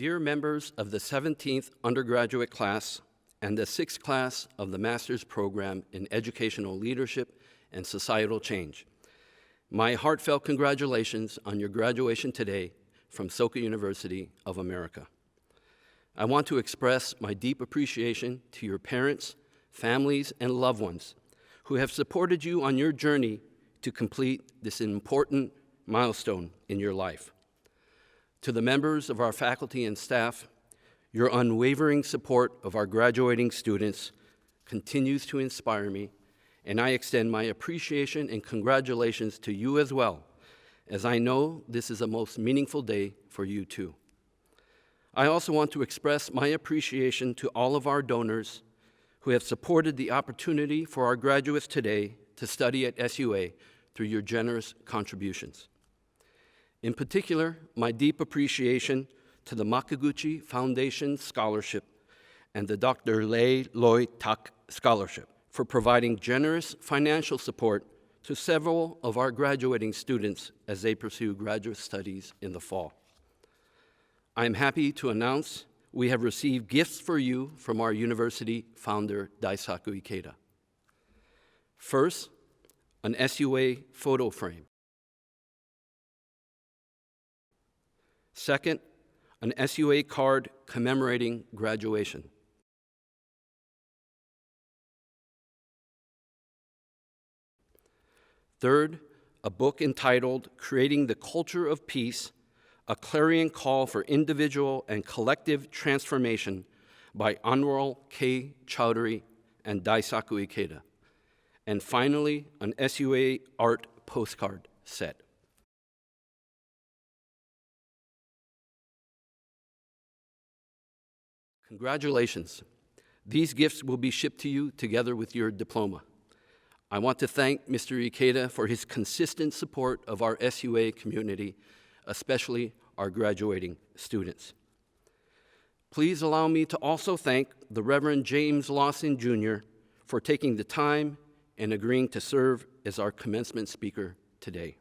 Dear members of the 17th undergraduate class and the 6th class of the master's program in educational leadership and societal change, my heartfelt congratulations on your graduation today from Soka University of America. I want to express my deep appreciation to your parents, families, and loved ones who have supported you on your journey to complete this important milestone in your life. To the members of our faculty and staff, your unwavering support of our graduating students continues to inspire me, and I extend my appreciation and congratulations to you as well, as I know this is a most meaningful day for you too. I also want to express my appreciation to all of our donors who have supported the opportunity for our graduates today to study at SUA through your generous contributions. In particular, my deep appreciation to the Makaguchi Foundation Scholarship and the Dr. Lei Loi Tak Scholarship for providing generous financial support to several of our graduating students as they pursue graduate studies in the fall. I am happy to announce we have received gifts for you from our university founder, Daisaku Ikeda. First, an SUA photo frame. Second, an SUA card commemorating graduation. Third, a book entitled Creating the Culture of Peace, a clarion call for individual and collective transformation by Anwar K. Chowdhury and Daisaku Ikeda. And finally, an SUA art postcard set. Congratulations. These gifts will be shipped to you together with your diploma. I want to thank Mr. Ikeda for his consistent support of our SUA community, especially our graduating students. Please allow me to also thank the Reverend James Lawson Jr. for taking the time and agreeing to serve as our commencement speaker today.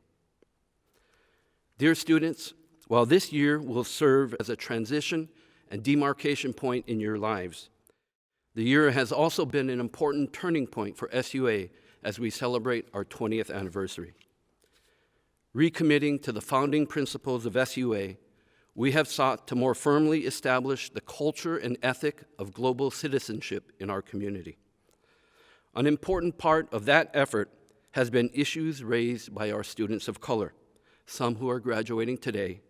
Dear students, while this year will serve as a transition and demarcation point in your lives, the year has also been an important turning point for SUA as we celebrate our 20th anniversary. Recommitting to the founding principles of SUA, we have sought to more firmly establish the culture and ethic of global citizenship in our community. An important part of that effort has been issues raised by our students of color, some who are graduating today,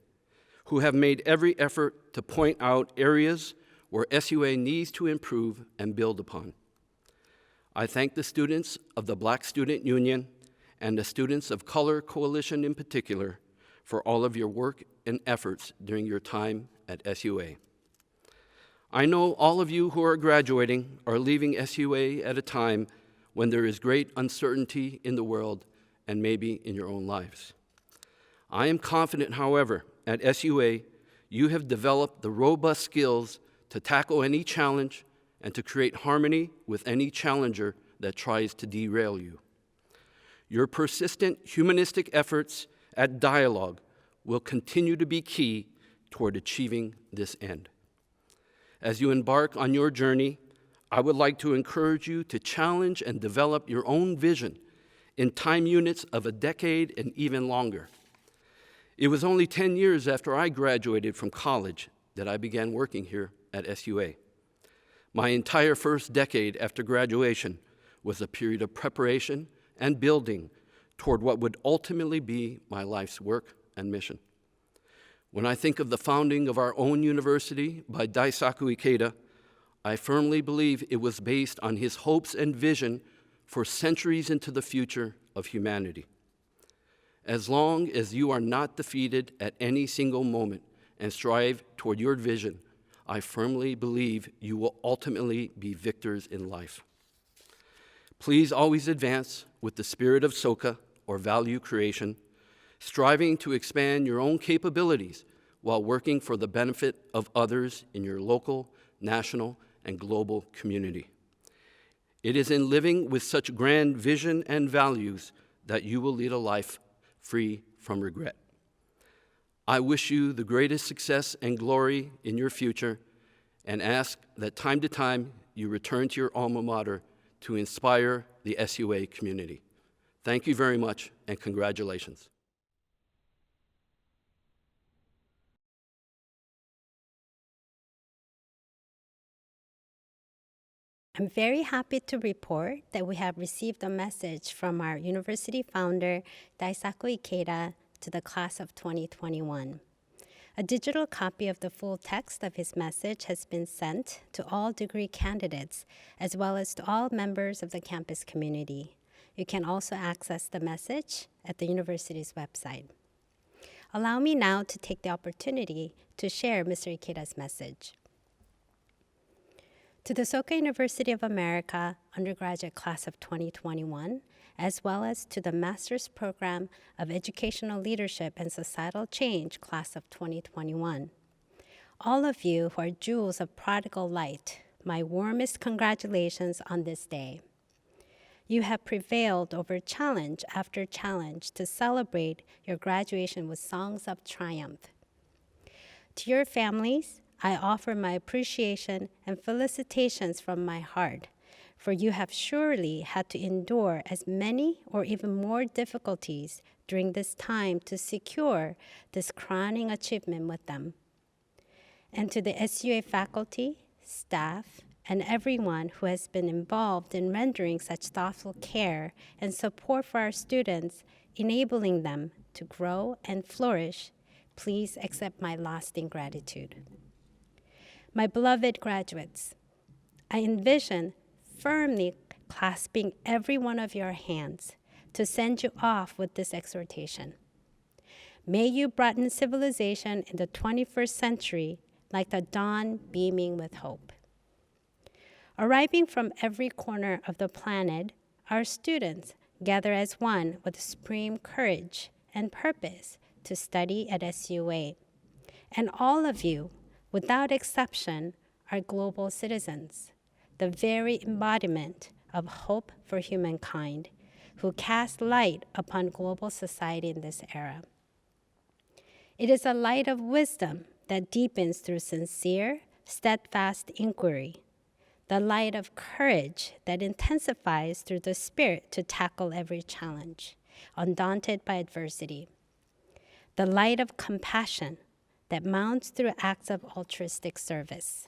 who have made every effort to point out areas where SUA needs to improve and build upon. I thank the students of the Black Student Union and the Students of Color Coalition in particular for all of your work and efforts during your time at SUA. I know all of you who are graduating are leaving SUA at a time when there is great uncertainty in the world and maybe in your own lives. I am confident, however, at SUA, you have developed the robust skills to tackle any challenge and to create harmony with any challenger that tries to derail you. Your persistent humanistic efforts at dialogue will continue to be key toward achieving this end. As you embark on your journey, I would like to encourage you to challenge and develop your own vision in time units of a decade and even longer. It was only 10 years after I graduated from college that I began working here at SUA. My entire first decade after graduation was a period of preparation and building toward what would ultimately be my life's work and mission. When I think of the founding of our own university by Daisaku Ikeda, I firmly believe it was based on his hopes and vision for centuries into the future of humanity. As long as you are not defeated at any single moment and strive toward your vision, I firmly believe you will ultimately be victors in life. Please always advance with the spirit of Soka, or value creation, striving to expand your own capabilities while working for the benefit of others in your local, national, and global community. It is in living with such grand vision and values that you will lead a life free from regret. I wish you the greatest success and glory in your future, and ask that time to time you return to your alma mater to inspire the SUA community. Thank you very much, and congratulations. I'm very happy to report that we have received a message from our university founder, Daisaku Ikeda, to the class of 2021. A digital copy of the full text of his message has been sent to all degree candidates, as well as to all members of the campus community. You can also access the message at the university's website. Allow me now to take the opportunity to share Mr. Ikeda's message. To the Soka University of America undergraduate class of 2021, as well as to the Master's Program of Educational Leadership and Societal Change class of 2021. All of you who are jewels of prodigal light, my warmest congratulations on this day. You have prevailed over challenge after challenge to celebrate your graduation with songs of triumph. To your families, I offer my appreciation and felicitations from my heart, for you have surely had to endure as many or even more difficulties during this time to secure this crowning achievement with them. And to the SUA faculty, staff, and everyone who has been involved in rendering such thoughtful care and support for our students, enabling them to grow and flourish, please accept my lasting gratitude. My beloved graduates, I envision firmly clasping every one of your hands to send you off with this exhortation. May you brighten civilization in the 21st century like the dawn beaming with hope. Arriving from every corner of the planet, our students gather as one with supreme courage and purpose to study at SUA. And all of you, without exception, are global citizens, the very embodiment of hope for humankind, who cast light upon global society in this era. It is a light of wisdom that deepens through sincere, steadfast inquiry, the light of courage that intensifies through the spirit to tackle every challenge, undaunted by adversity, the light of compassion that mounts through acts of altruistic service.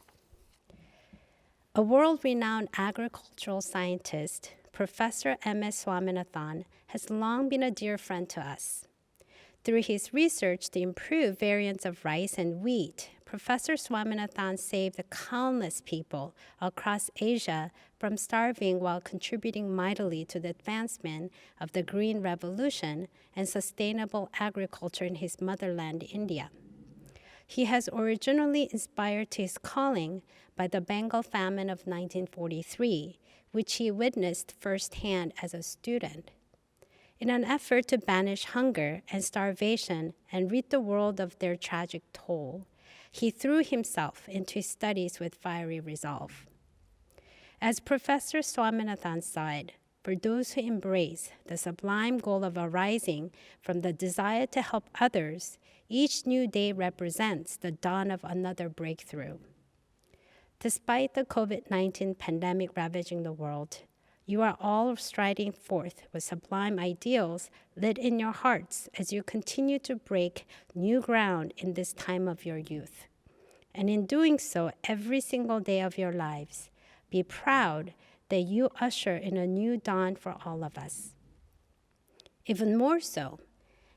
A world-renowned agricultural scientist, Professor M.S. Swaminathan, has long been a dear friend to us. Through his research to improve variants of rice and wheat, Professor Swaminathan saved countless people across Asia from starving while contributing mightily to the advancement of the Green Revolution and sustainable agriculture in his motherland, India. He has originally inspired to his calling by the Bengal famine of 1943, which he witnessed firsthand as a student. In an effort to banish hunger and starvation and rid the world of their tragic toll, he threw himself into his studies with fiery resolve. As Professor Swaminathan said, for those who embrace the sublime goal of arising from the desire to help others, each new day represents the dawn of another breakthrough. Despite the COVID-19 pandemic ravaging the world, You are all striding forth with sublime ideals lit in your hearts as you continue to break new ground in this time of your youth. And in doing so every single day of your lives, be proud that you usher in a new dawn for all of us. Even more so,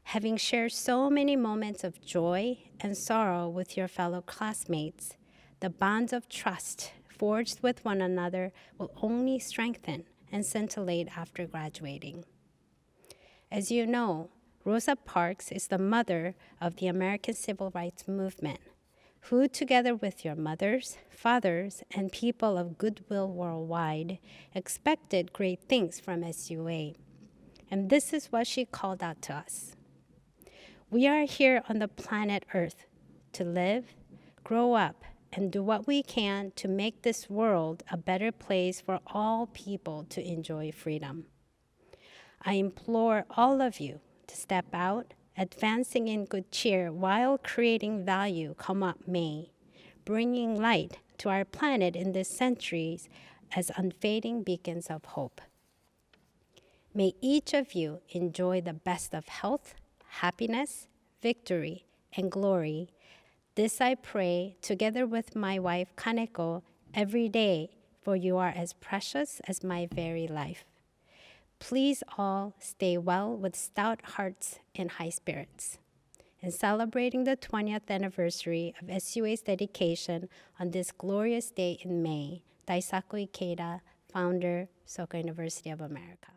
having shared so many moments of joy and sorrow with your fellow classmates, the bonds of trust forged with one another will only strengthen and scintillate after graduating. As you know, Rosa Parks is the mother of the American Civil Rights Movement, who, together with your mothers, fathers, and people of goodwill worldwide, expected great things from SUA. And this is what she called out to us. We are here on the planet Earth to live, grow up, and do what we can to make this world a better place for all people to enjoy freedom. I implore all of you to step out, advancing in good cheer while creating value come what may, bringing light to our planet in these centuries as unfading beacons of hope. May each of you enjoy the best of health, happiness, victory, and glory. This I pray, together with my wife Kaneko, every day, for you are as precious as my very life. Please all stay well with stout hearts and high spirits. In celebrating the 20th anniversary of SUA's dedication on this glorious day in May, Daisaku Ikeda, founder, Soka University of America.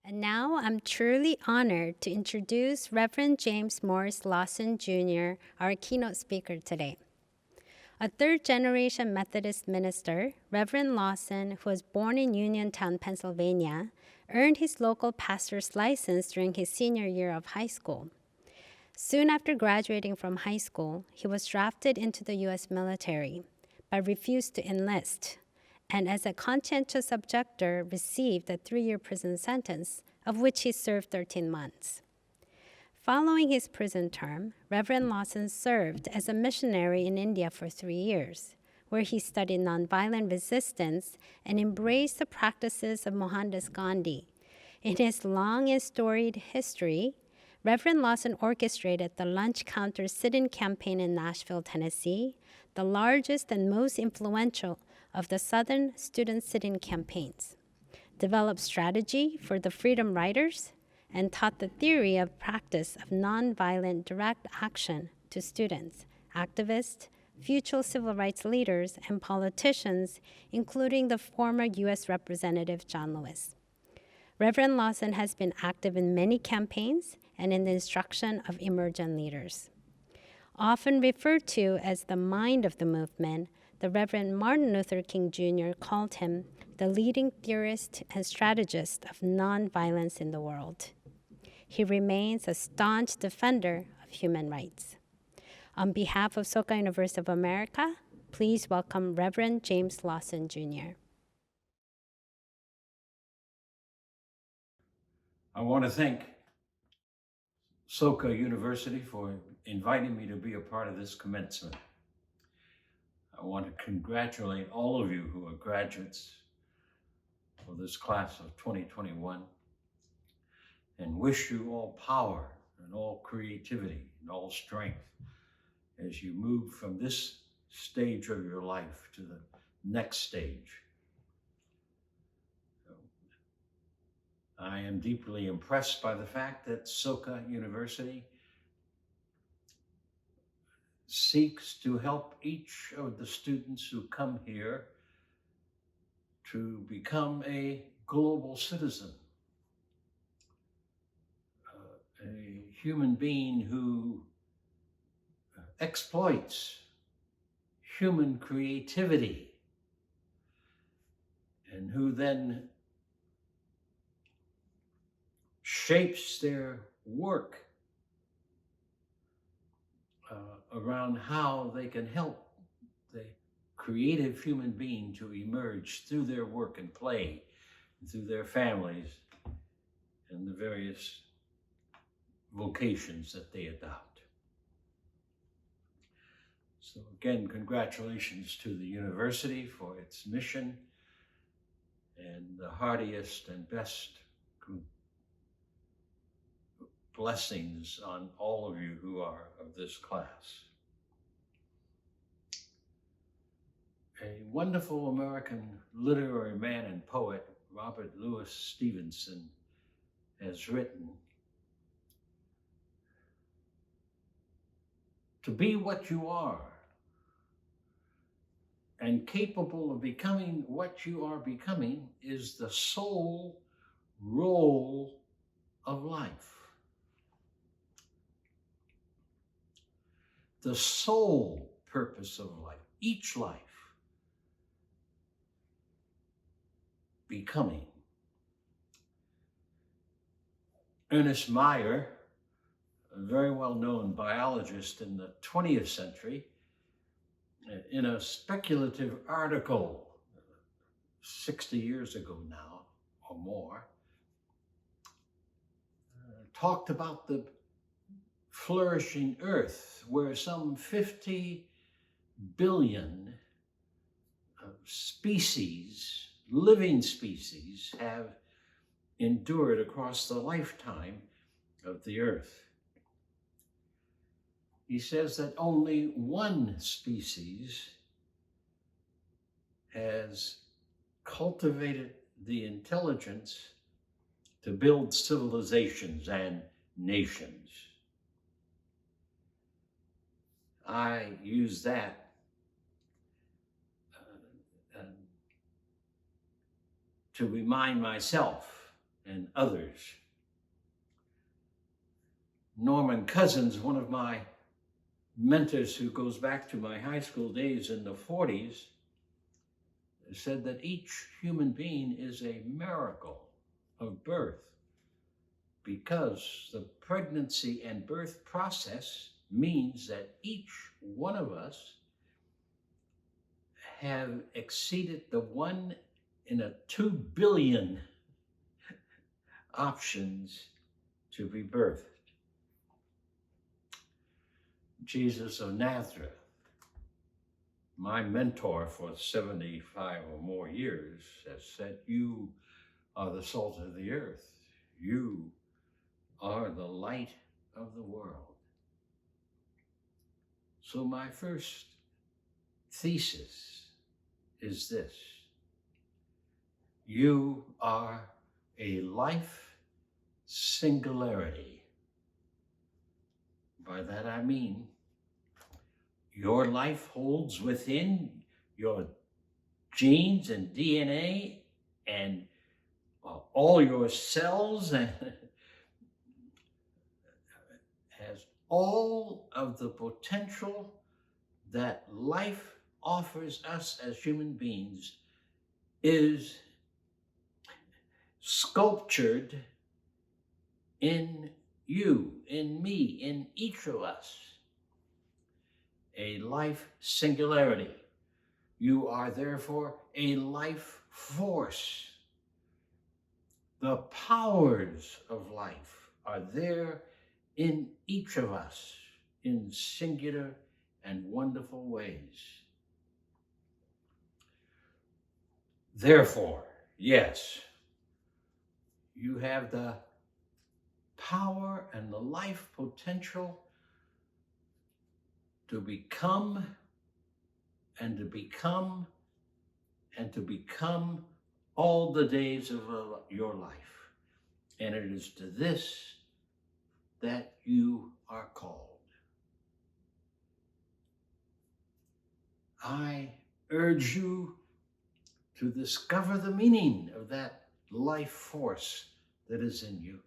And now I'm truly honored to introduce Reverend James Morris Lawson Jr., our keynote speaker today. A third-generation Methodist minister, Reverend Lawson, who was born in Uniontown, Pennsylvania, earned his local pastor's license during his senior year of high school. Soon after graduating from high school, he was drafted into the U.S. military, but refused to enlist, and as a conscientious objector, received a 3-year prison sentence, of which he served 13 months. Following his prison term, Reverend Lawson served as a missionary in India for 3 years, where he studied nonviolent resistance and embraced the practices of Mohandas Gandhi. In his long and storied history, Reverend Lawson orchestrated the Lunch Counter Sit-in campaign in Nashville, Tennessee, the largest and most influential of the Southern student sit-in campaigns, developed strategy for the Freedom Riders, and taught the theory of practice of nonviolent direct action to students, activists, future civil rights leaders, and politicians, including the former U.S. Representative John Lewis. Reverend Lawson has been active in many campaigns and in the instruction of emergent leaders. Often referred to as the mind of the movement, the Reverend Martin Luther King Jr. called him the leading theorist and strategist of nonviolence in the world. He remains a staunch defender of human rights. On behalf of Soka University of America, please welcome Reverend James Lawson Jr. I want to thank Soka University for inviting me to be a part of this commencement. I want to congratulate all of you who are graduates of this class of 2021 and wish you all power and all creativity and all strength as you move from this stage of your life to the next stage. I am deeply impressed by the fact that Soka University seeks to help each of the students who come here to become a global citizen, a human being who exploits human creativity and who then shapes their work around how they can help the creative human being to emerge through their work and play, and through their families and the various vocations that they adopt. So again, congratulations to the university for its mission, and the heartiest and best blessings on all of you who are of this class. A wonderful American literary man and poet, Robert Louis Stevenson, has written, "To be what you are and capable of becoming what you are becoming is the sole role of life." The sole purpose of life, each life, becoming. Ernest Mayr, a very well-known biologist in the 20th century, in a speculative article 60 years ago now or more, talked about the flourishing earth where some 50 billion species, living species, have endured across the lifetime of the earth. He says that only one species has cultivated the intelligence to build civilizations and nations. I use that to remind myself and others. Norman Cousins, one of my mentors who goes back to my high school days in the 40s, said that each human being is a miracle of birth, because the pregnancy and birth process means that each one of us have exceeded the 1 in a 2 billion options to be birthed. Jesus of Nazareth, my mentor for 75 or more years, has said, "You are the salt of the earth. You are the light of the world." So my first thesis is this: you are a life singularity. By that I mean, your life holds within your genes and DNA and all your cells, and has all of the potential that life offers us as human beings, is sculptured in you, in me, in each of us. A life singularity. You are therefore a life force. The powers of life are there in each of us in singular and wonderful ways. Therefore, yes, you have the power and the life potential to become and to become and to become all the days of your life. And it is to this that you are called. I urge you to discover the meaning of that life force that is in you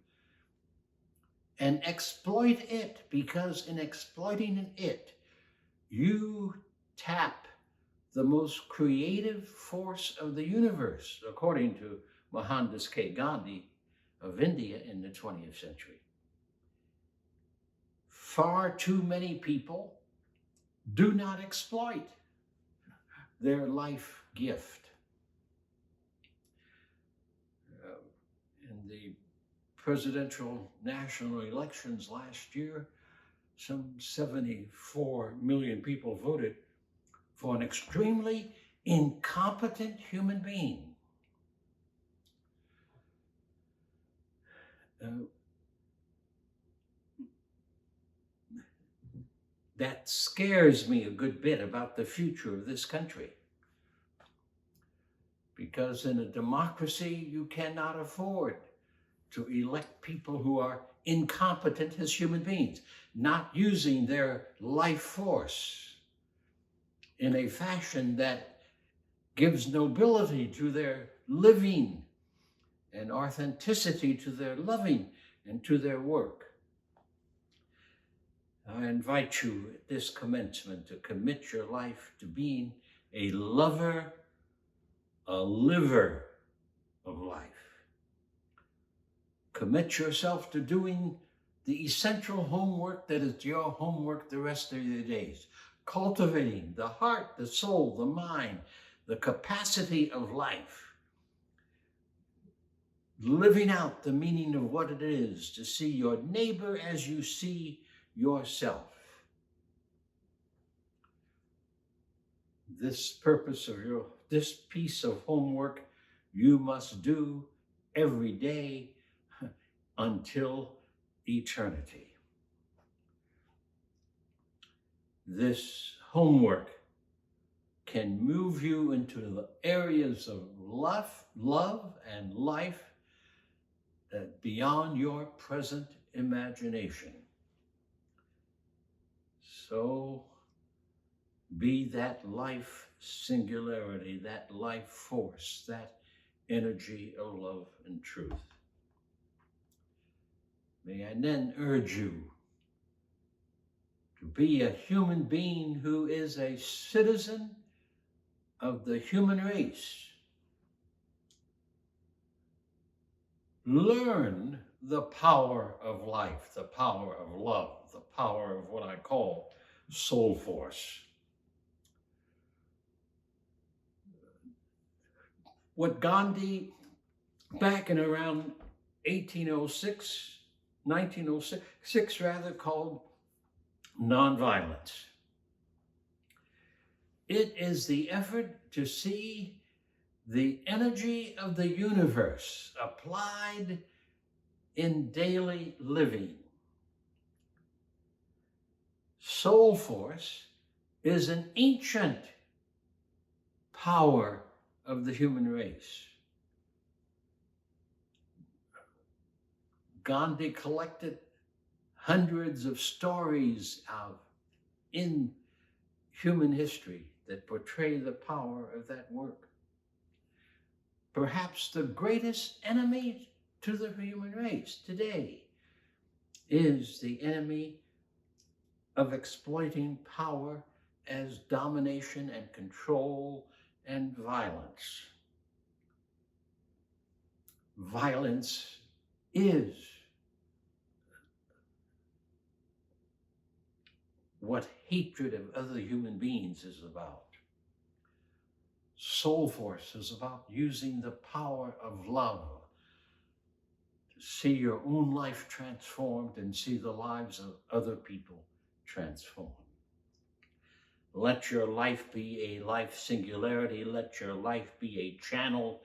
and exploit it, because in exploiting it, you tap the most creative force of the universe, according to Mohandas K. Gandhi of India in the 20th century. Far too many people do not exploit their life gift. In the presidential national elections last year, some 74 million people voted for an extremely incompetent human being. That scares me a good bit about the future of this country. Because in a democracy, you cannot afford to elect people who are incompetent as human beings, not using their life force in a fashion that gives nobility to their living and authenticity to their loving and to their work. I invite you at this commencement to commit your life to being a lover, a liver of life. Commit yourself to doing the essential homework that is your homework the rest of your days. Cultivating the heart, the soul, the mind, the capacity of life. Living out the meaning of what it is to see your neighbor as you see yourself. This piece of homework you must do every day until eternity. This homework can move you into the areas of love and life beyond your present imagination. So be that life singularity, that life force, that energy of love and truth. May I then urge you to be a human being who is a citizen of the human race. Learn the power of life, the power of love, the power of what I call soul force. What Gandhi, back in around 1906 rather, called nonviolence. It is the effort to see the energy of the universe applied in daily living. Soul force is an ancient power of the human race. Gandhi collected hundreds of stories in human history that portray the power of that work. Perhaps the greatest enemy to the human race today is the enemy of exploiting power as domination and control and violence. Violence is what hatred of other human beings is about. Soul force is about using the power of love to see your own life transformed and see the lives of other people transformed. Let your life be a life singularity. Let your life be a channel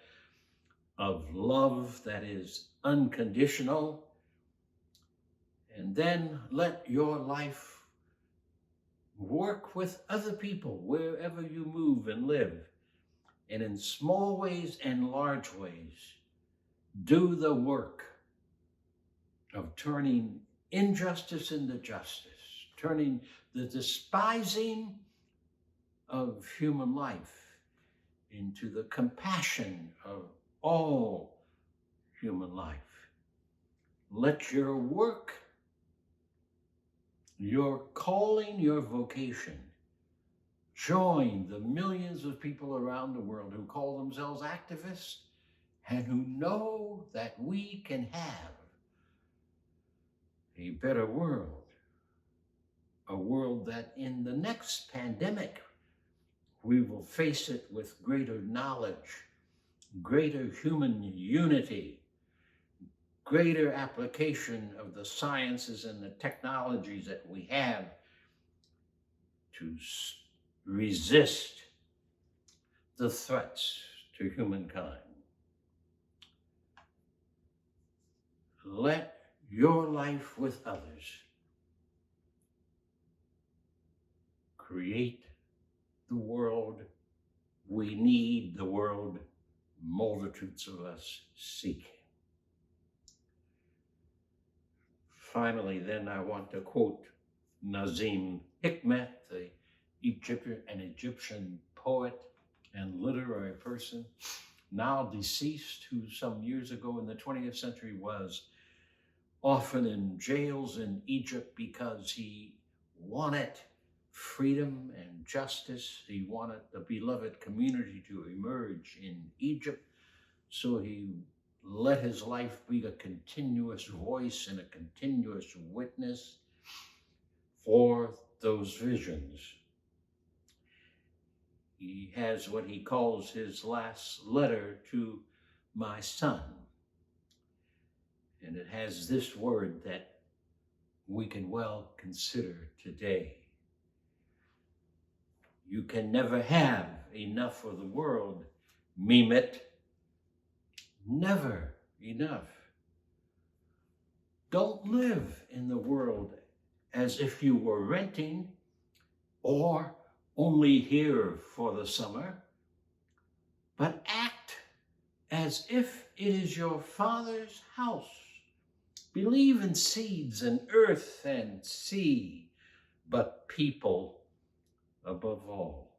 of love that is unconditional. And then let your life work with other people wherever you move and live. And in small ways and large ways, do the work of turning injustice into justice, turning the despising of human life into the compassion of all human life. Let your work, your calling, your vocation, join the millions of people around the world who call themselves activists and who know that we can have a better world, a world that in the next pandemic, we will face it with greater knowledge, greater human unity, greater application of the sciences and the technologies that we have to resist the threats to humankind. Let your life with others create the world we need, the world multitudes of us seek. Finally, then, I want to quote Nazim Hikmet, an Egyptian poet and literary person, now deceased, who some years ago in the 20th century was often in jails in Egypt because he wanted freedom and justice. He wanted the beloved community to emerge in Egypt. So he let his life be a continuous voice and a continuous witness for those visions. He has what he calls his last letter to my son. And it has this word that we can well consider today. You can never have enough of the world, Mehmet. Never enough. Don't live in the world as if you were renting or only here for the summer, but act as if it is your Father's house. Believe in seeds and earth and sea, but people above all.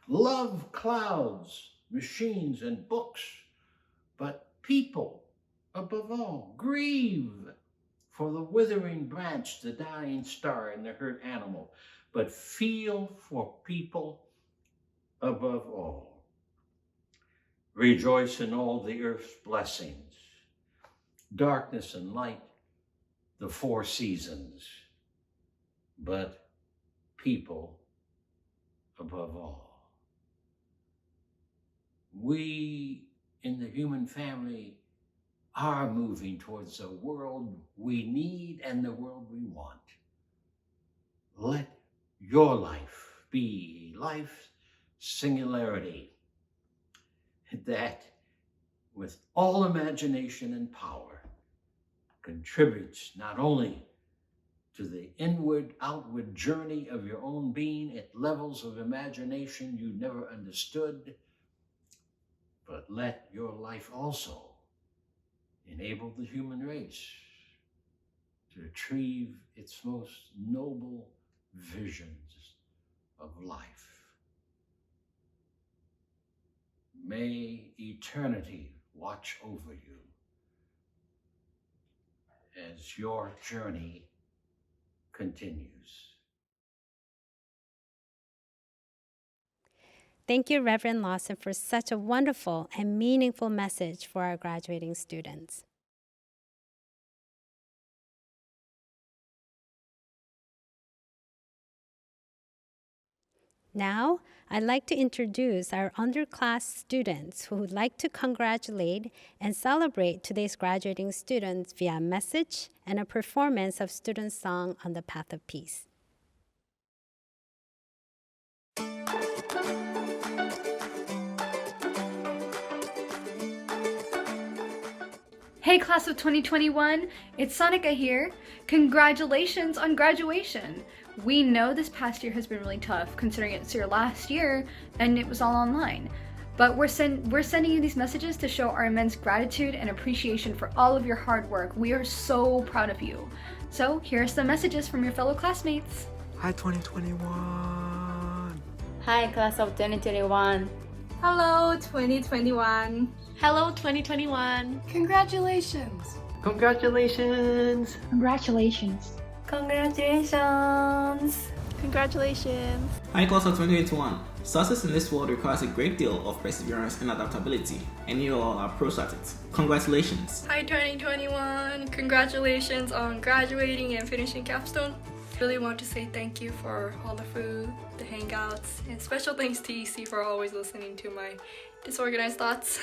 Love clouds, machines, and books, but people above all. Grieve for the withering branch, the dying star, and the hurt animal, but feel for people above all. Rejoice in all the earth's blessings, darkness and light, the four seasons, but people above all. We in the human family are moving towards the world we need and the world we want. Let your life be a life singularity that, with all imagination and power, contributes not only to the inward, outward journey of your own being at levels of imagination you never understood, but let your life also enable the human race to achieve its most noble visions of life. May eternity watch over you as your journey continues. Thank you, Reverend Lawson, for such a wonderful and meaningful message for our graduating students. Now, I'd like to introduce our underclass students who would like to congratulate and celebrate today's graduating students via a message and a performance of student song on the Path of Peace. Hey class of 2021, it's Sonika here. Congratulations on graduation. We know this past year has been really tough considering it's your last year and it was all online. But we're sending you these messages to show our immense gratitude and appreciation for all of your hard work. We are so proud of you. So here are some messages from your fellow classmates. Hi 2021. Hi class of 2021. Hello 2021. Hello 2021. Congratulations. Congratulations. Congratulations. Congratulations. Congratulations. Hi class of 2021. Success in this world requires a great deal of perseverance and adaptability, and you all are pros at it. Congratulations. Hi 2021. Congratulations on graduating and finishing capstone. Really want to say thank you for all the food, the hangouts, and special thanks to EC for always listening to my disorganized thoughts.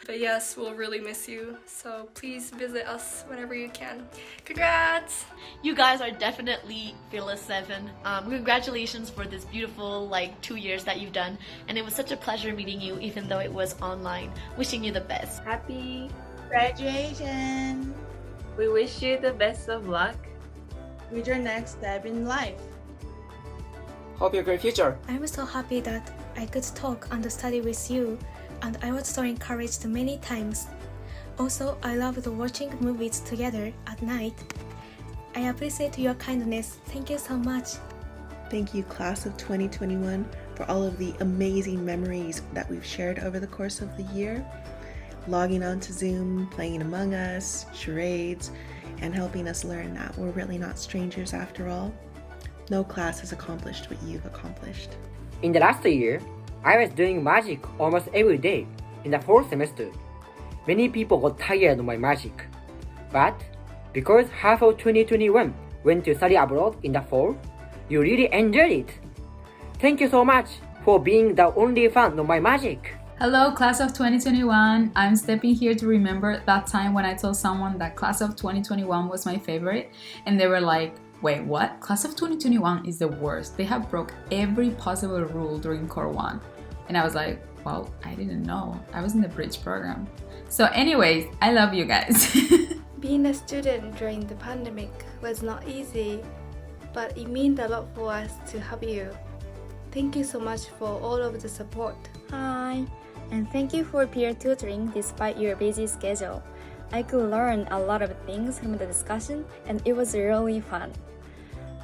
But yes, we'll really miss you, so please visit us whenever you can. Congrats! You guys are definitely Fearless 7. Congratulations for this beautiful 2 years that you've done, and it was such a pleasure meeting you even though it was online. Wishing you the best. Happy graduation! We wish you the best of luck with your next step in life. Hope you have a great future. I'm so happy that I could talk and study with you, and I was so encouraged many times. Also, I loved watching movies together at night. I appreciate your kindness. Thank you so much. Thank you, class of 2021, for all of the amazing memories that we've shared over the course of the year. Logging on to Zoom, playing Among Us, charades, and helping us learn that we're really not strangers after all. No class has accomplished what you've accomplished. In the last year, I was doing magic almost every day in the 4th semester. Many people got tired of my magic. But because half of 2021 went to study abroad in the fall, you really enjoyed it. Thank you so much for being the only fan of my magic. Hello, class of 2021. I'm stepping here to remember that time when I told someone that class of 2021 was my favorite, and they were like, wait, what? Class of 2021 is the worst. They have broke every possible rule during Core 1. And I was like, well, I didn't know. I was in the bridge program. So anyways, I love you guys. Being a student during the pandemic was not easy, but it meant a lot for us to have you. Thank you so much for all of the support. Hi, and thank you for peer tutoring despite your busy schedule. I could learn a lot of things from the discussion, and it was really fun.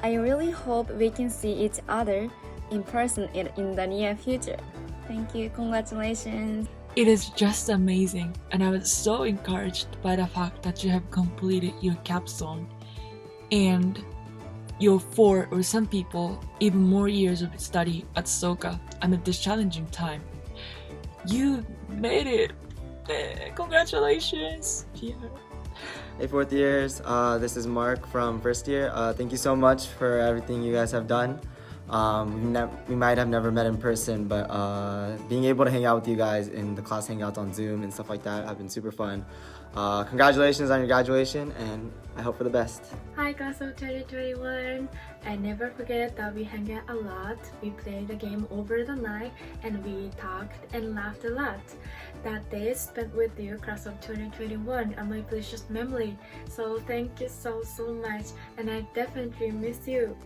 I really hope we can see each other in person in the near future. Thank you, congratulations. It is just amazing, and I was so encouraged by the fact that you have completed your capstone and your 4 or some people even more years of study at Soka amid this challenging time. You made it! Congratulations! Yeah. Hey 4th years, this is Mark from 1st year. Thank you so much for everything you guys have done. We might have never met in person, but being able to hang out with you guys in the class hangouts on Zoom and stuff like that have been super fun. Congratulations on your graduation, and I hope for the best. Hi class of 2021. I never forget that we hang out a lot. We played the game over the night and we talked and laughed a lot. That day spent with you, class of 2021, are my precious memory. So thank you so much, and I definitely miss you.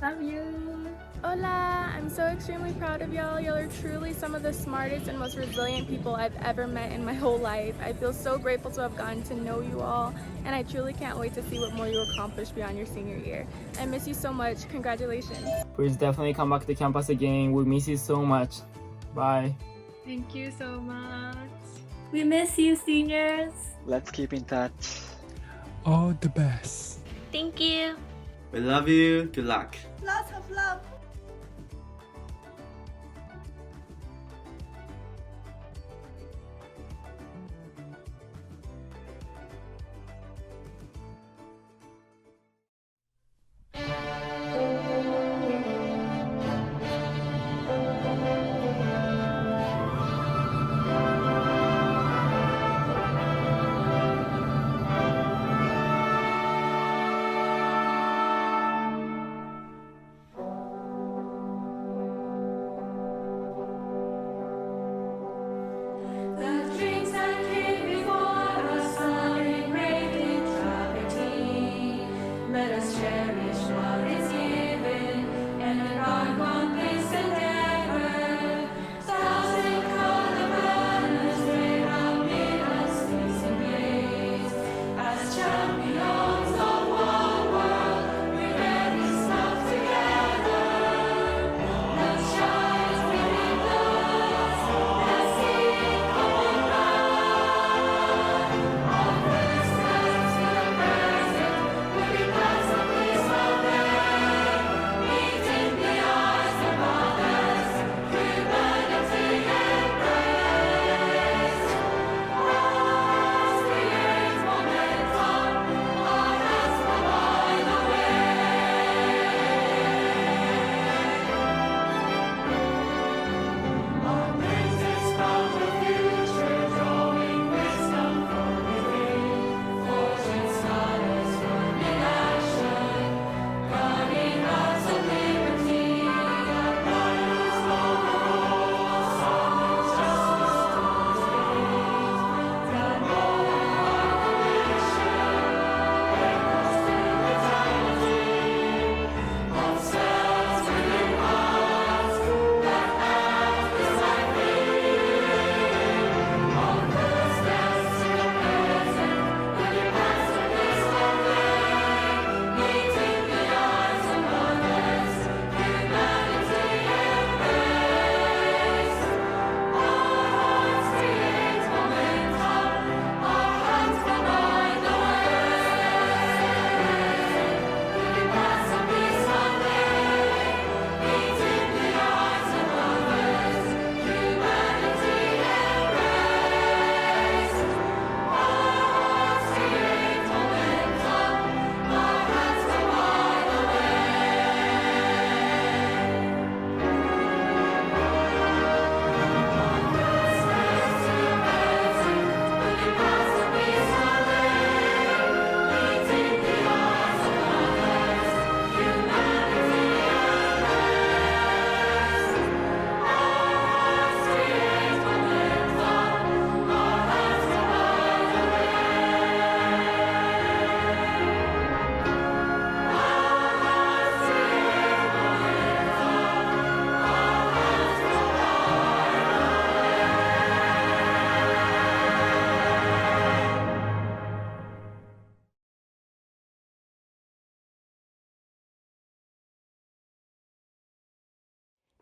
Love you! Hola! I'm so extremely proud of y'all. Y'all are truly some of the smartest and most resilient people I've ever met in my whole life. I feel so grateful to have gotten to know you all, and I truly can't wait to see what more you accomplish beyond your senior year. I miss you so much. Congratulations! Please definitely come back to campus again. We miss you so much. Bye. Thank you so much. We miss you, seniors. Let's keep in touch. All the best. Thank you. We love you. Good luck. Lots of love.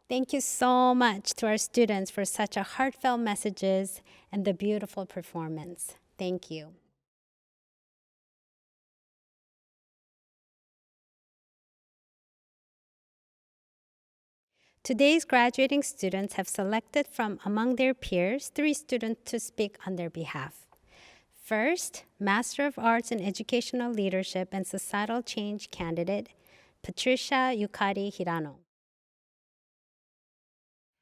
Thank you so much to our students for such a heartfelt messages and the beautiful performance. Thank you. Today's graduating students have selected from among their peers 3 students to speak on their behalf. First, Master of Arts in Educational Leadership and Societal Change candidate, Patricia Yukari Hirano.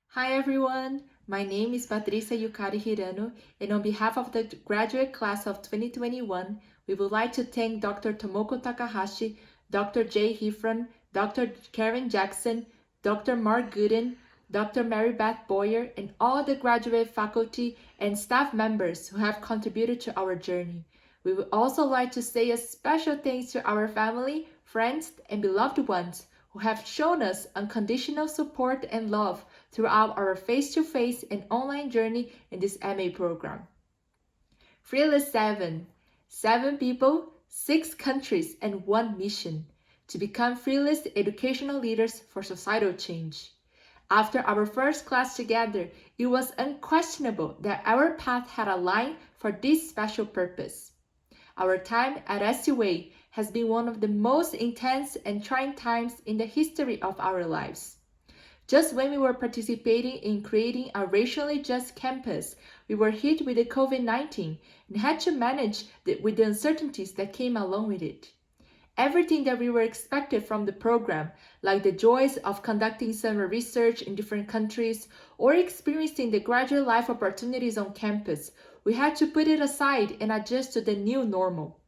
Hi everyone, my name is Patricia Yukari Hirano, and on behalf of the graduate class of 2021, we would like to thank Dr. Tomoko Takahashi, Dr. Jay Hifron, Dr. Karen Jackson, Dr. Mark Gooden, Dr. Mary Beth Boyer, and all the graduate faculty and staff members who have contributed to our journey. We would also like to say a special thanks to our family, friends, and beloved ones who have shown us unconditional support and love throughout our face-to-face and online journey in this MA program. Fearless 7. 7 people, 6 countries, and 1 mission to become fearless educational leaders for societal change. After our first class together, it was unquestionable that our path had aligned for this special purpose. Our time at SUA has been one of the most intense and trying times in the history of our lives. Just when we were participating in creating a racially just campus, we were hit with the COVID-19 and had to manage with the uncertainties that came along with it. Everything that we were expected from the program, like the joys of conducting summer research in different countries or experiencing the graduate life opportunities on campus, we had to put it aside and adjust to the new normal.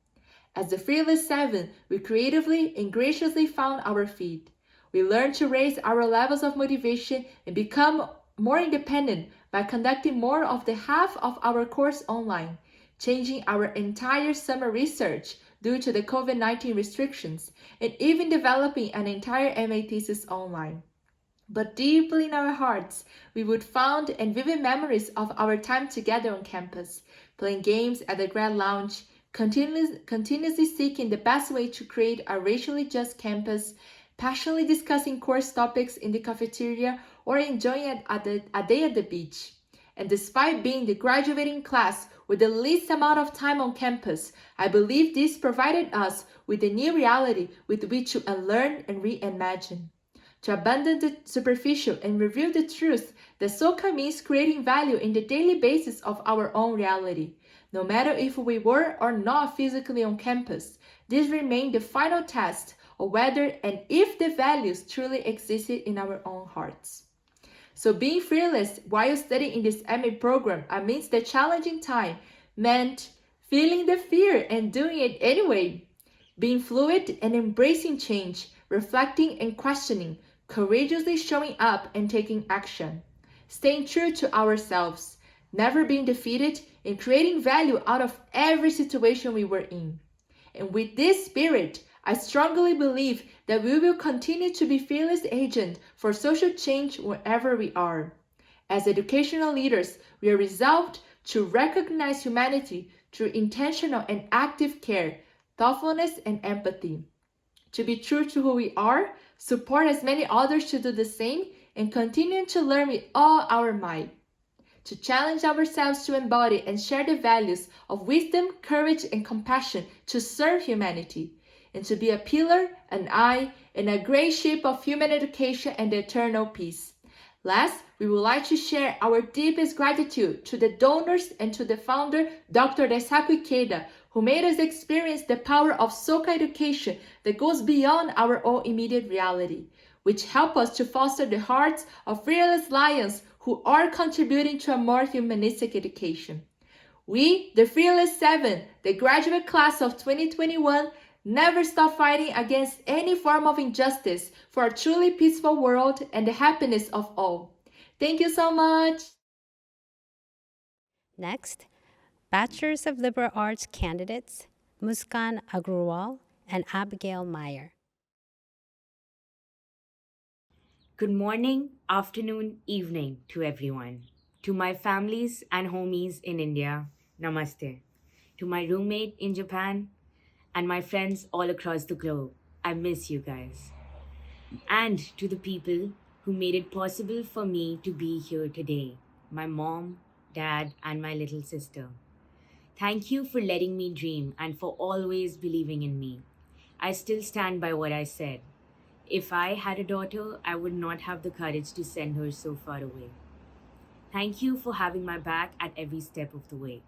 As the Fearless 7, we creatively and graciously found our feet. We learned to raise our levels of motivation and become more independent by conducting more of the half of our course online, changing our entire summer research due to the COVID-19 restrictions, and even developing an entire MA thesis online. But deeply in our hearts, we would found and vivid memories of our time together on campus, playing games at the Grad Lounge, continuously seeking the best way to create a racially just campus, passionately discussing course topics in the cafeteria, or enjoying a day at the beach. And despite being the graduating class with the least amount of time on campus, I believe this provided us with a new reality with which to unlearn and reimagine. To abandon the superficial and reveal the truth that Soka means creating value in the daily basis of our own reality. No matter if we were or not physically on campus, this remained the final test of whether and if the values truly existed in our own hearts. So being fearless while studying in this MA program amidst the challenging time meant feeling the fear and doing it anyway. Being fluid and embracing change, reflecting and questioning, courageously showing up and taking action. Staying true to ourselves, never being defeated, and creating value out of every situation we were in. And with this spirit, I strongly believe that we will continue to be fearless agents for social change wherever we are. As educational leaders, we are resolved to recognize humanity through intentional and active care, thoughtfulness, and empathy. To be true to who we are, support as many others to do the same, and continue to learn with all our might. To challenge ourselves to embody and share the values of wisdom, courage, and compassion to serve humanity, and to be a pillar, an eye, and a great ship of human education and eternal peace. Last, we would like to share our deepest gratitude to the donors and to the founder, Dr. Daisaku Ikeda, who made us experience the power of Soka education that goes beyond our own immediate reality, which help us to foster the hearts of fearless lions who are contributing to a more humanistic education. We, the Fearless 7, the graduate class of 2021, never stop fighting against any form of injustice for a truly peaceful world and the happiness of all. Thank you so much. Next, Bachelors of Liberal Arts candidates, Muskan Agrawal and Abigail Meyer. Good morning, afternoon, evening to everyone. To my families and homies in India, namaste. To my roommate in Japan and my friends all across the globe, I miss you guys. And to the people who made it possible for me to be here today. My mom, dad, and my little sister. Thank you for letting me dream and for always believing in me. I still stand by what I said. If I had a daughter, I would not have the courage to send her so far away. Thank you for having my back at every step of the way.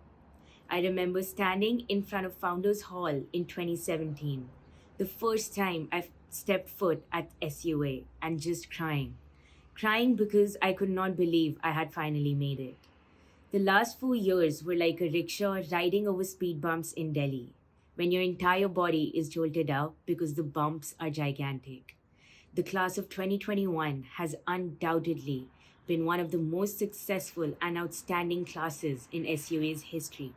I remember standing in front of Founders Hall in 2017, the first time I stepped foot at SUA, and just crying. Crying because I could not believe I had finally made it. The last 4 years were like a rickshaw riding over speed bumps in Delhi, when your entire body is jolted out because the bumps are gigantic. The class of 2021 has undoubtedly been one of the most successful and outstanding classes in SUA's history.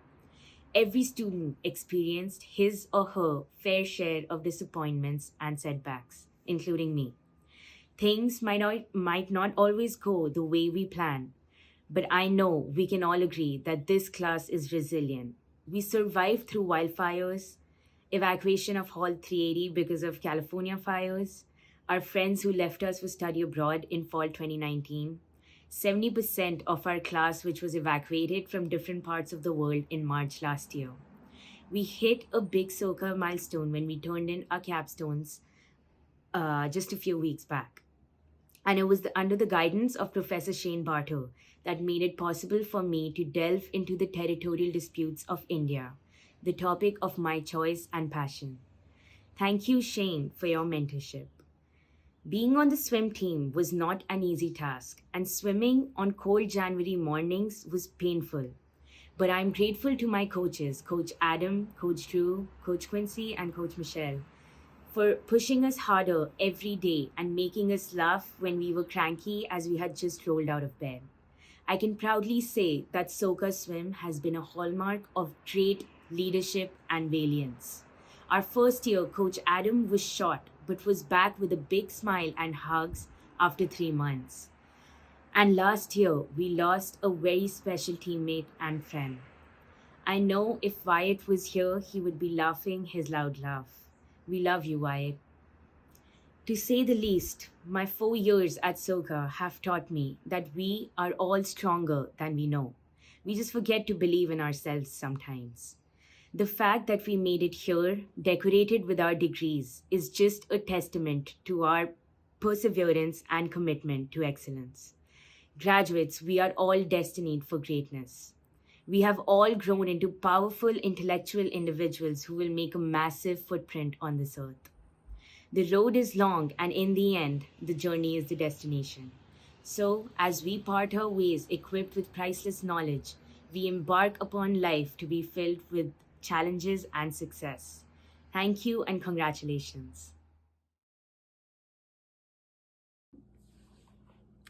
Every student experienced his or her fair share of disappointments and setbacks, including me. Things might not always go the way we plan, but I know we can all agree that this class is resilient. We survived through wildfires, evacuation of Hall 380 because of California fires, our friends who left us for study abroad in fall 2019, 70% of our class which was evacuated from different parts of the world in March last year. We hit a big Soka milestone when we turned in our capstones just a few weeks back. And it was under the guidance of Professor Shane Bartow that made it possible for me to delve into the territorial disputes of India, the topic of my choice and passion. Thank you, Shane, for your mentorship. Being on the swim team was not an easy task, and swimming on cold January mornings was painful. But I'm grateful to my coaches, Coach Adam, Coach Drew, Coach Quincy, and Coach Michelle, for pushing us harder every day and making us laugh when we were cranky as we had just rolled out of bed. I can proudly say that Soka Swim has been a hallmark of great leadership and valiance. Our first year, Coach Adam was short, but was back with a big smile and hugs after 3 months. And last year, we lost a very special teammate and friend. I know if Wyatt was here, he would be laughing his loud laugh. We love you, Wyatt. To say the least, my 4 years at Soka have taught me that we are all stronger than we know. We just forget to believe in ourselves sometimes. The fact that we made it here, decorated with our degrees, is just a testament to our perseverance and commitment to excellence. Graduates, we are all destined for greatness. We have all grown into powerful intellectual individuals who will make a massive footprint on this earth. The road is long, and in the end, the journey is the destination. So, as we part our ways equipped with priceless knowledge, we embark upon life to be filled with challenges and success. Thank you and congratulations.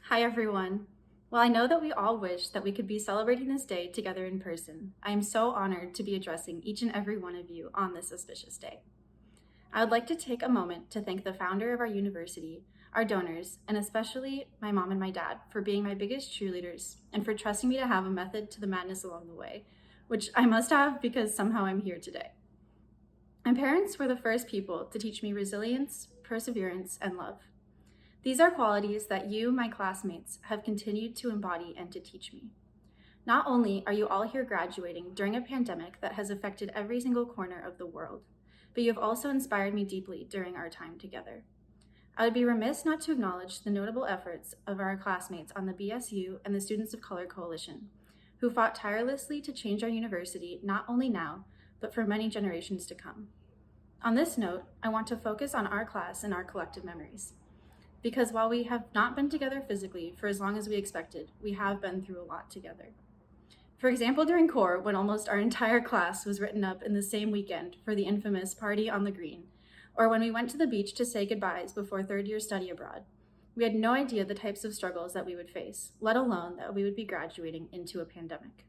Hi everyone. While I know that we all wish that we could be celebrating this day together in person, I am so honored to be addressing each and every one of you on this auspicious day. I would like to take a moment to thank the founder of our university, our donors, and especially my mom and my dad for being my biggest cheerleaders and for trusting me to have a method to the madness along the way, which I must have because somehow I'm here today. My parents were the first people to teach me resilience, perseverance, and love. These are qualities that you, my classmates, have continued to embody and to teach me. Not only are you all here graduating during a pandemic that has affected every single corner of the world, but you have also inspired me deeply during our time together. I would be remiss not to acknowledge the notable efforts of our classmates on the BSU and the Students of Color Coalition, who fought tirelessly to change our university not only now, but for many generations to come. On this note, I want to focus on our class and our collective memories. Because while we have not been together physically for as long as we expected, we have been through a lot together. For example, during core, when almost our entire class was written up in the same weekend for the infamous Party on the Green, or when we went to the beach to say goodbyes before third-year study abroad, we had no idea the types of struggles that we would face, let alone that we would be graduating into a pandemic.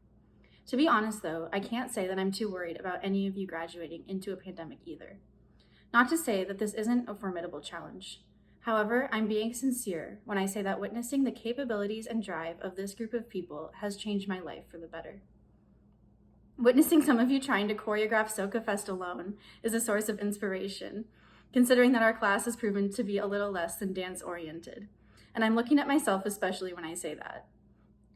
To be honest though, I can't say that I'm too worried about any of you graduating into a pandemic either. Not to say that this isn't a formidable challenge. However, I'm being sincere when I say that witnessing the capabilities and drive of this group of people has changed my life for the better. Witnessing some of you trying to choreograph Soka Fest alone is a source of inspiration, considering that our class has proven to be a little less than dance-oriented. and I'm looking at myself especially when I say that.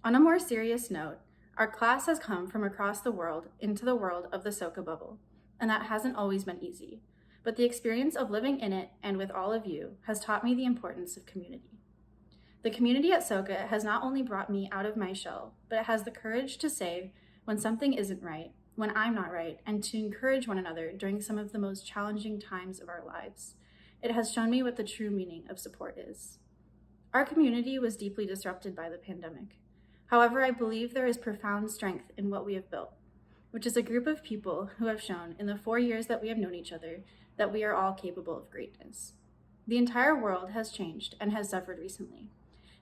On a more serious note, our class has come from across the world into the world of the Soka bubble, and that hasn't always been easy. But the experience of living in it and with all of you has taught me the importance of community. The community at Soka has not only brought me out of my shell, but it has the courage to say when something isn't right, when I'm not right, and to encourage one another during some of the most challenging times of our lives. It has shown me what the true meaning of support is. Our community was deeply disrupted by the pandemic. However, I believe there is profound strength in what we have built, which is a group of people who have shown in the 4 years that we have known each other that we are all capable of greatness. The entire world has changed and has suffered recently.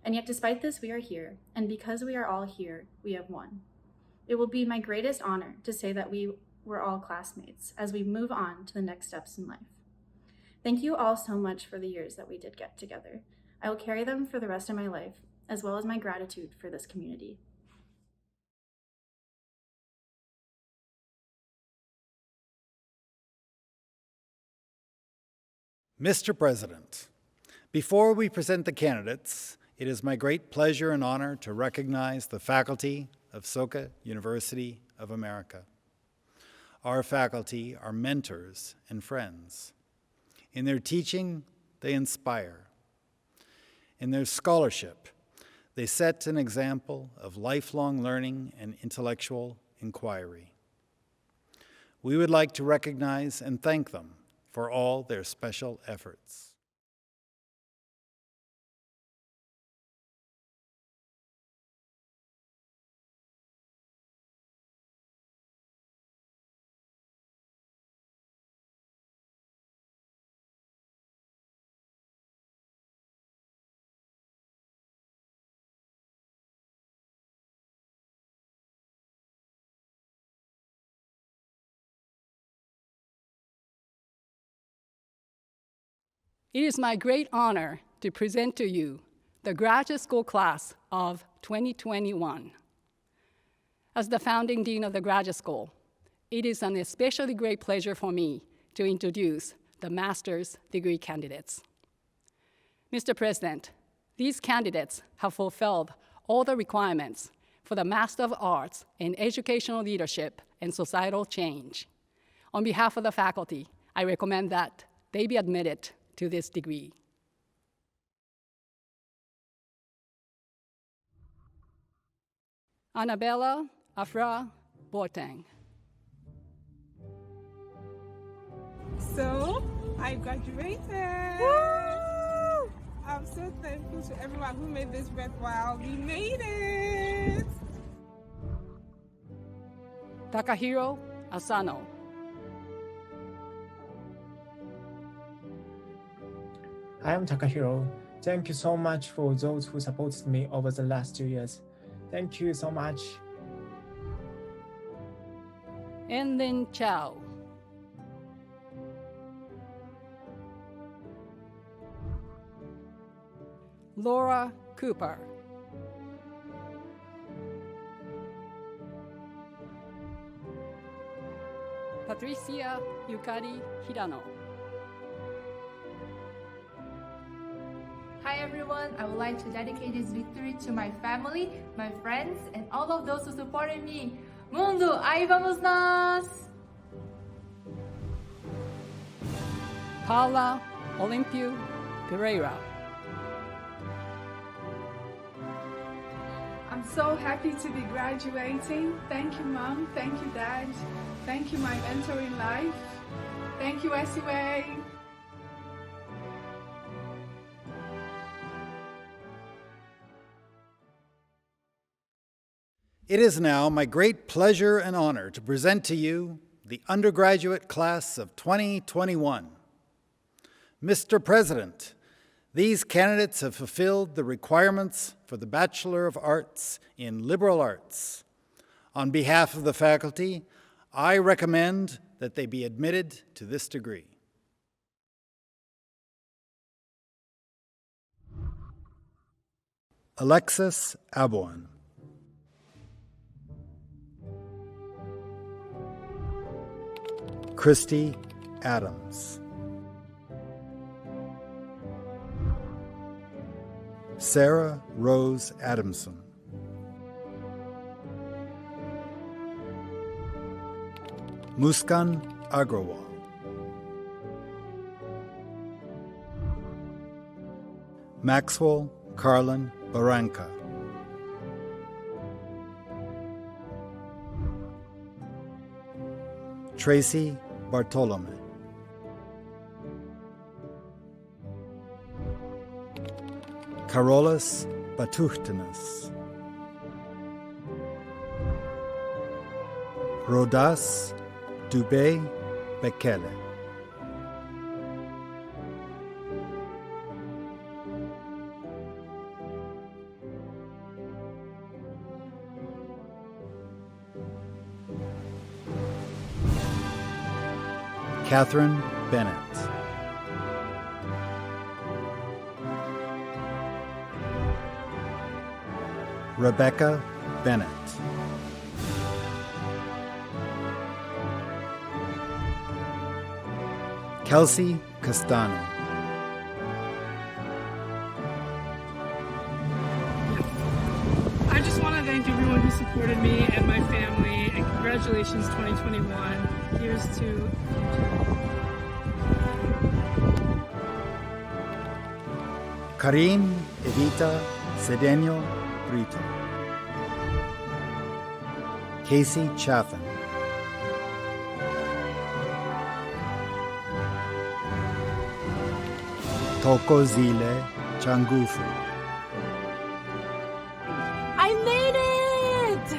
And yet despite this, we are here, and because we are all here, we have won. It will be my greatest honor to say that we were all classmates as we move on to the next steps in life. Thank you all so much for the years that we did get together. I will carry them for the rest of my life, as well as my gratitude for this community. Mr. President, before we present the candidates, it is my great pleasure and honor to recognize the faculty of Soka University of America. Our faculty are mentors and friends. In their teaching, they inspire. In their scholarship, they set an example of lifelong learning and intellectual inquiry. We would like to recognize and thank them for all their special efforts. It is my great honor to present to you the graduate school class of 2021. As the founding dean of the graduate school, it is an especially great pleasure for me to introduce the master's degree candidates. Mr. President, these candidates have fulfilled all the requirements for the Master of Arts in Educational Leadership and Societal Change. On behalf of the faculty, I recommend that they be admitted to this degree. Annabella Afra Boateng. So, I graduated. Woo! I'm so thankful to everyone who made this worthwhile. We made it! Takahiro Asano. I am Takahiro. Thank you so much for those who supported me over the last 2 years. Thank you so much. Enlin Chow. Laura Cooper. Patricia Yukari Hirano. Hi everyone, I would like to dedicate this victory to my family, my friends, and all of those who supported me. Mundo, ahí vamos nós! Paula Olimpio Pereira. I'm so happy to be graduating. Thank you, Mom. Thank you, Dad. Thank you, my mentor in life. Thank you, SUA. It is now my great pleasure and honor to present to you the undergraduate class of 2021. Mr. President, these candidates have fulfilled the requirements for the Bachelor of Arts in Liberal Arts. On behalf of the faculty, I recommend that they be admitted to this degree. Alexis Aboan. Christy Adams. Sarah Rose Adamson. Muskan Agrawal. Maxwell Carlin Barranca. Tracy Bartolome. Carolus Batuchtinas. Rodas Dubé Bekele. Catherine Bennett. Rebecca Bennett. Kelsey Castano. I just want to thank everyone who supported me and my family, and congratulations 2021. Here's to Karim Evita Cedeño Brito. Casey Chaffin. Tokozile Changufu. I made it!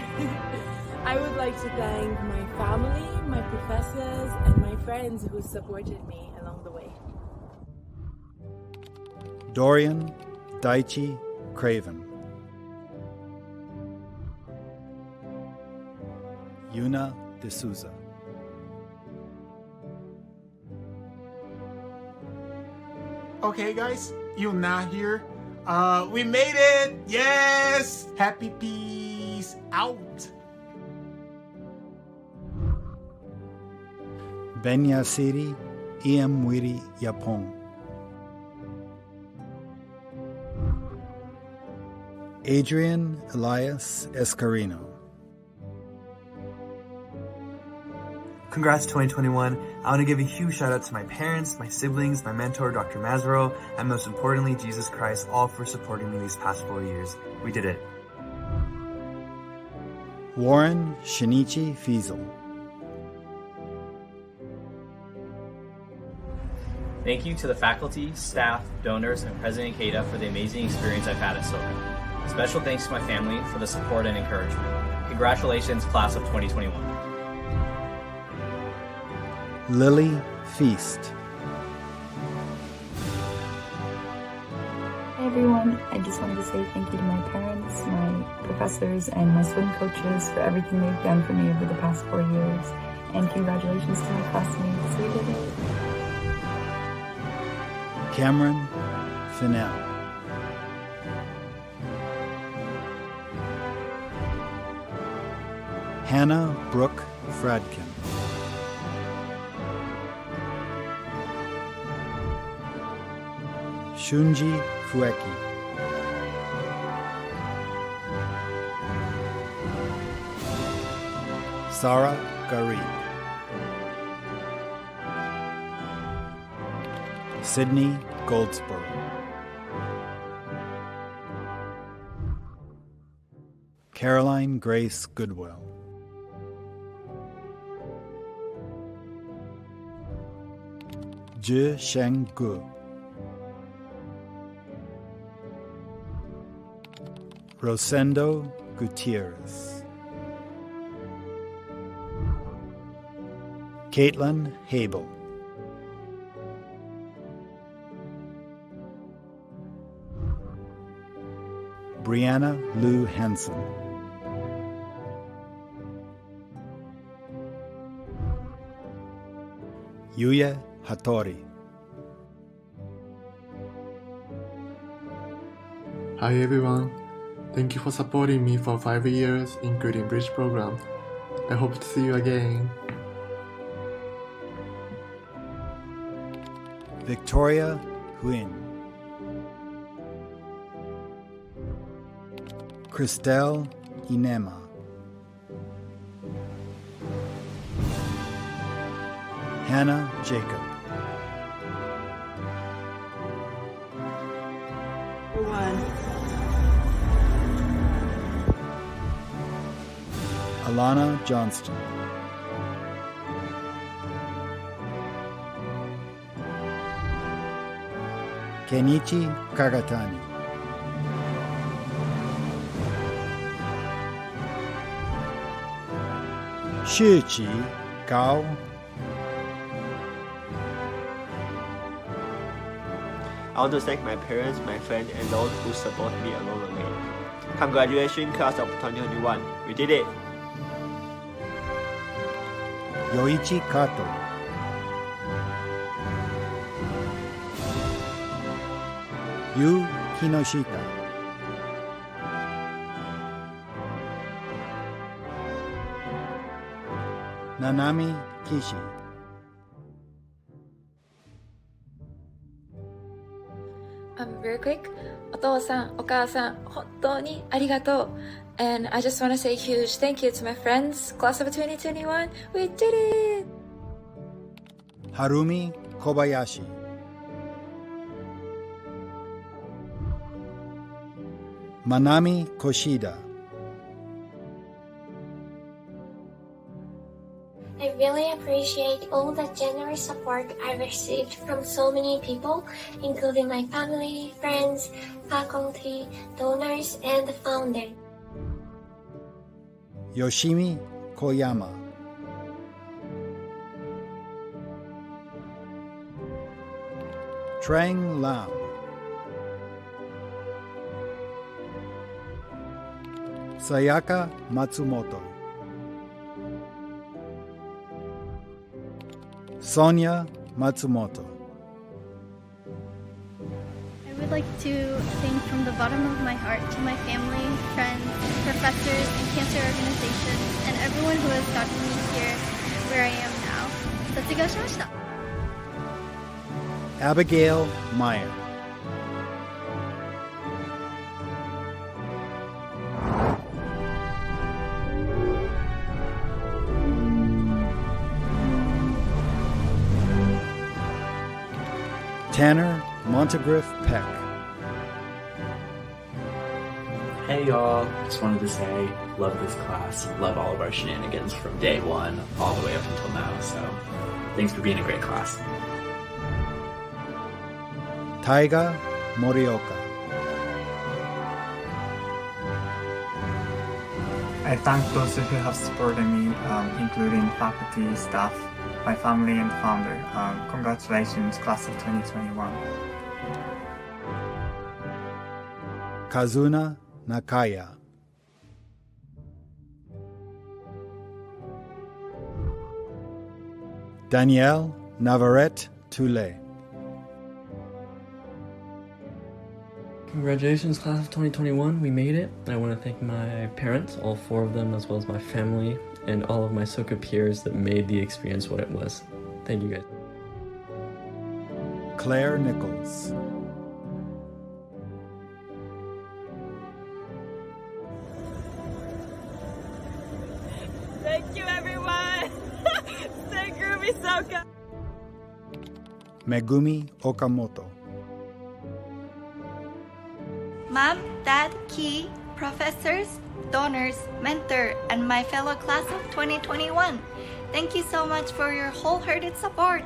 I would like to thank my family, my professors, and my friends who supported me along the way. Dorian Daichi Craven. Yuna D'Souza. Okay, guys, Yuna here. We made it! Yes! Happy peace out! Benyasiri Iamwiri Yapon. Adrian Elias Escarino. Congrats 2021. I want to give a huge shout out to my parents, my siblings, my mentor, Dr. Mazaro, and most importantly, Jesus Christ, all for supporting me these past 4 years. We did it. Warren Shinichi Fiesel. Thank you to the faculty, staff, donors, and President Keita for the amazing experience I've had at Soka. Special thanks to my family for the support and encouragement. Congratulations, class of 2021. Lily Feast. Hey everyone, I just wanted to say thank you to my parents, my professors, and my swim coaches for everything they've done for me over the past 4 years. And congratulations to my classmates, we did it. Cameron Fennell. Hannah Brooke Fradkin. Shunji Fueki. Sarah Garib. Sydney Goldsboro. Caroline Grace Goodwill. Zhi Sheng Gu. Rosendo Gutierrez. Caitlin Habel. Brianna Lou Hansen. Yuya Hattori. Hi everyone. Thank you for supporting me for 5 years, including Bridge program. I hope to see you again. Victoria Huyn. Christelle Inema. Hannah Jacob. Alana Johnston. Kenichi Kagatani. Shichi Gao. I want to thank my parents, my friends, and those who support me along the way. Congratulations, class of 2021. We did it! Yoichi Kato. Yu Kinoshita. Nanami Kishi. Very quick. お父さん、お母さん、本当にありがとう。And I just want to say a huge thank you to my friends, class of 2021. We did it! Harumi Kobayashi. Manami Koshida. I really appreciate all the generous support I received from so many people, including my family, friends, faculty, donors, and the founder. Yoshimi Koyama. Trang Lam. Sayaka Matsumoto. Sonia Matsumoto. I would like to thank from the bottom of my heart to my family, friends, professors, and cancer organizations, and everyone who has gotten me here where I am now. 卒業しました. Abigail Meyer. Tanner Montegriff Peck. Hey y'all, just wanted to say, love this class, love all of our shenanigans from day one all the way up until now, so thanks for being a great class. Taiga Morioka. I thank those who have supported me, including faculty, staff, my family, and founder. Congratulations, class of 2021. Kazuna Nakaya. Danielle Navarrete Toulé. Congratulations, class of 2021. We made it. I want to thank my parents, all four of them, as well as my family, and all of my Soka peers that made the experience what it was. Thank you guys. Claire Nichols. Thank you, everyone. Stay groovy, Soka. Megumi Okamoto. Mom, Dad, Key, professors, donors, mentor, and my fellow class of 2021. Thank you so much for your wholehearted support.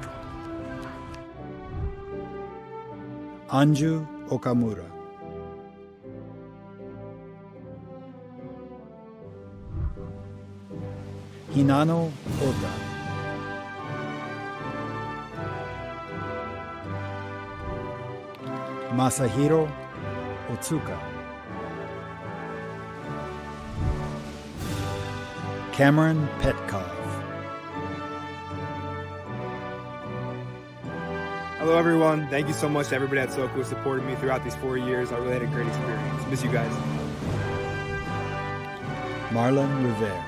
Anju Okamura. Hinano Ota. Masahiro Otsuka. Cameron Petkov. Hello everyone, thank you so much to everybody at Soka who supported me throughout these 4 years. I really had a great experience. Miss you guys. Marlon Rivera.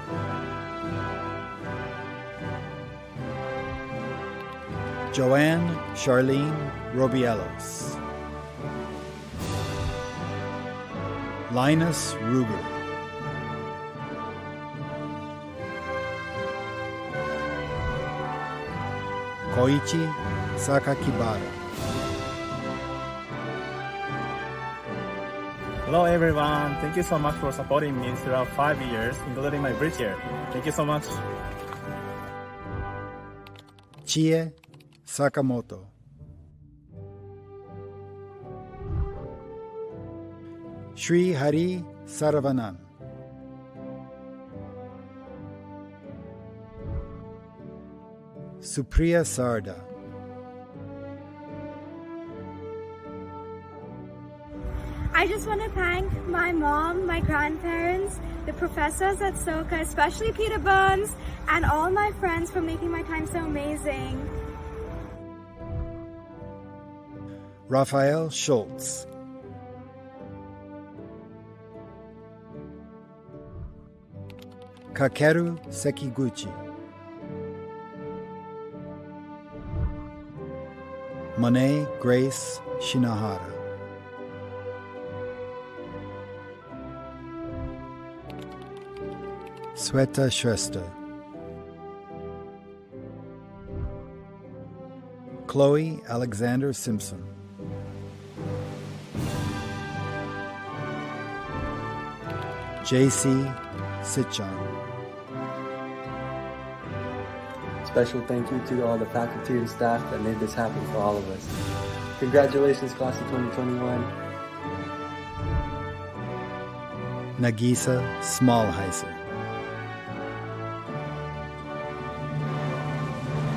Joanne Charlene Robielos. Linus Ruger. Koichi Sakakibara. Hello everyone, thank you so much for supporting me throughout 5 years, including my bridge year. Thank you so much. Chie Sakamoto. Sri Hari Saravanan. Supriya Sarda. I just want to thank my mom, my grandparents, the professors at Soka, especially Peter Burns, and all my friends for making my time so amazing. Raphael Schultz. Kakeru Sekiguchi. Monet Grace Shinohara. Sweta Shrestha. Chloe Alexander Simpson. J.C. Sitchan. Special thank you to all the faculty and staff that made this happen for all of us. Congratulations, class of 2021. Nagisa Smallheiser.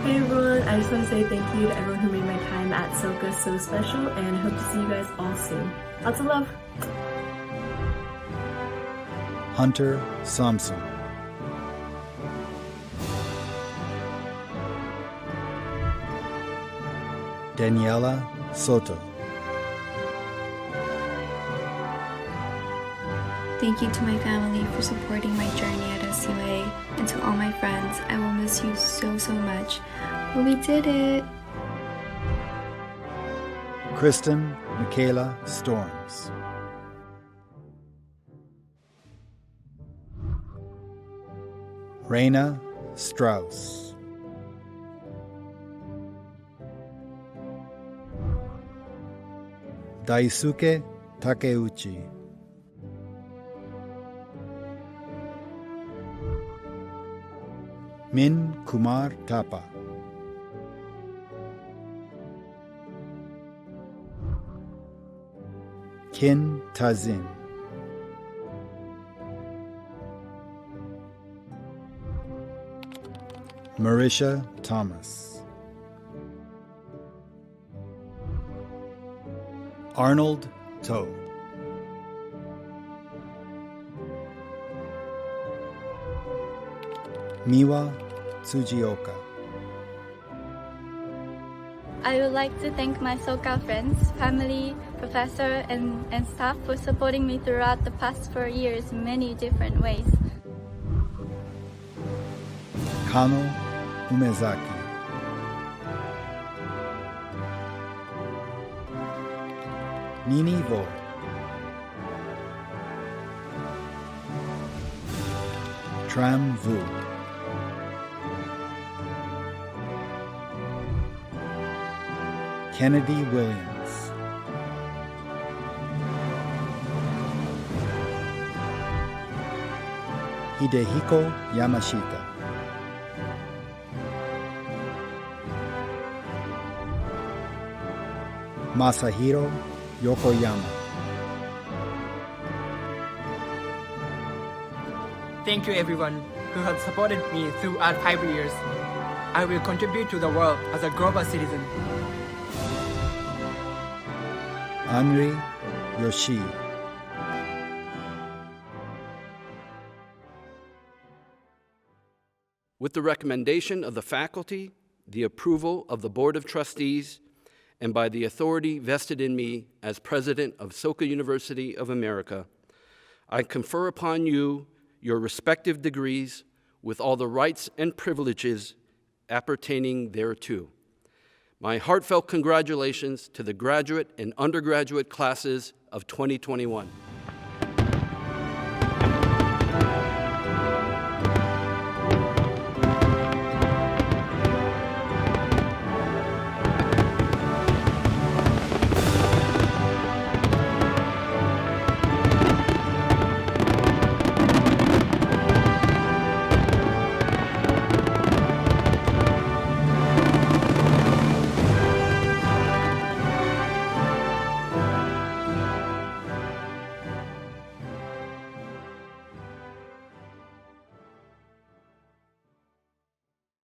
Hey everyone, I just want to say thank you to everyone who made my time at Soka so special, and I hope to see you guys all soon. Lots of love! Hunter Samson. Daniela Soto. Thank you to my family for supporting my journey at SUA, and to all my friends. I will miss you so much, but we did it! Kristen Michaela Storms. Reina Strauss. Daisuke Takeuchi. Min Kumar Thapa. Kin Tazin. Marisha Thomas. Arnold Toe. Miwa Tsujioka. I would like to thank my Soka friends, family, professor, and staff for supporting me throughout the past 4 years in many different ways. Kano Umezaki. Nini Vo. Tram Vu. Kennedy Williams. Hidehiko Yamashita. Masahiro Yokoyama. Thank you everyone who has supported me throughout 5 years. I will contribute to the world as a global citizen. Anri Yoshii. With the recommendation of the faculty, the approval of the Board of Trustees, and by the authority vested in me as President of Soka University of America, I confer upon you your respective degrees with all the rights and privileges appertaining thereto. My heartfelt congratulations to the graduate and undergraduate classes of 2021.